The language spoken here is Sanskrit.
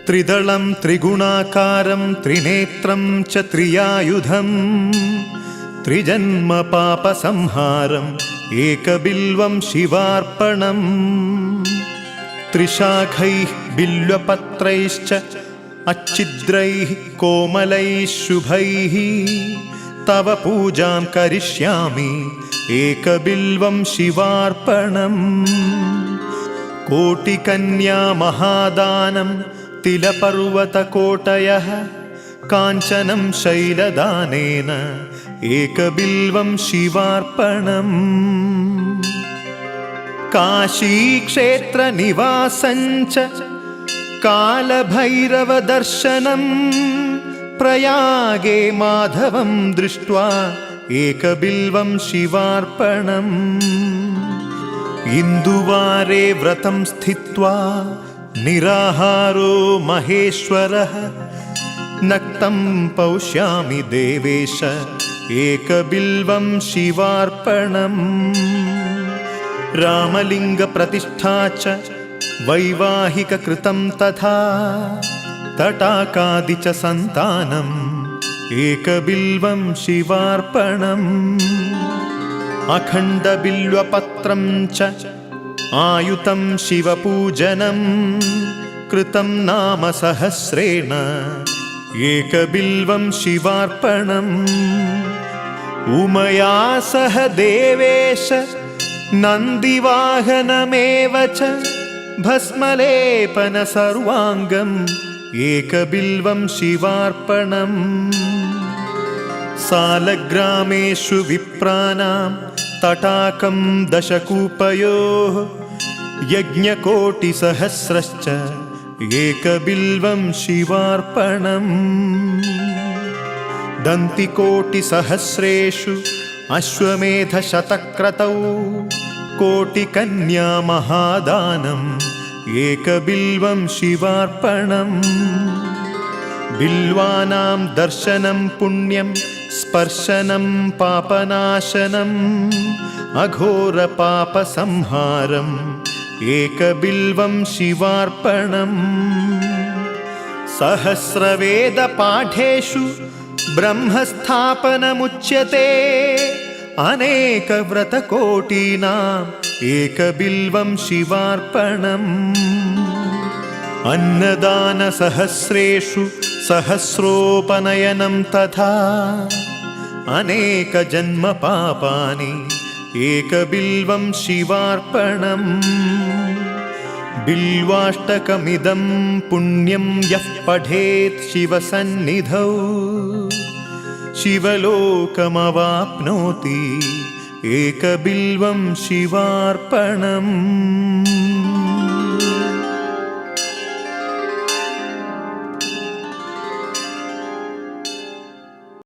त्रिदलं त्रिगुणाकारं त्रिनेत्रं च त्रियायुधं त्रिजन्म पापसंहारम् एकबिल्वं शिवार्पणम् त्रिशाखैः बिल्वपत्रैश्च अच्छिद्रैः कोमलैः शुभैः तव पूजां करिष्यामि एकबिल्वं शिवार्पणम् कोटिकन्या महादानं तिलपर्वतकोटयः काञ्चनं शैलदानेन एकबिल्वं शिवार्पणम् काशीक्षेत्रनिवासञ्च कालभैरवदर्शनं प्रयागे माधवं दृष्ट्वा एकबिल्वं शिवार्पणम् इन्दुवारे व्रतं स्थित्वा निराहारो महेश्वरः नक्तं पौष्यामि देवेश एकबिल्वं शिवार्पणम् रामलिङ्गप्रतिष्ठा च वैवाहिककृतं तथा तटाकादि च सन्तानम् एकबिल्वं शिवार्पणम् अखण्डबिल्वपत्रं च आयुतं शिवपूजनं कृतं नाम सहस्रेण एकबिल्वं शिवार्पणम् उमया सह देवेश नन्दिवाहनमेव च भस्मलेपन सर्वाङ्गम् एकबिल्वं शिवार्पणम् सालग्रामेषु विप्राणां तटाकं दशकूपयोः यज्ञकोटिसहस्रश्च एकबिल्वं शिवार्पणम् दन्तिकोटिसहस्रेषु अश्वमेधशतक्रतौ कोटिकन्या महादानम् एकबिल्वं शिवार्पणम् बिल्वानां दर्शनं पुण्यं स्पर्शनं पापनाशनम् अघोरपापसंहारम् एकबिल्वं शिवार्पणम् सहस्रवेदपाठेषु ब्रह्मस्थापनमुच्यते अनेकव्रतकोटीनाम् एकबिल्वं शिवार्पणम् अन्नदानसहस्रेषु सहस्रोपनयनं तथा अनेकजन्मपापानि एकबिल्वं शिवार्पणम् बिल्वाष्टकमिदं पुण्यं यः पठेत् शिवसन्निधौ शिवलोकमवाप्नोति एकबिल्वं शिवार्पणम्।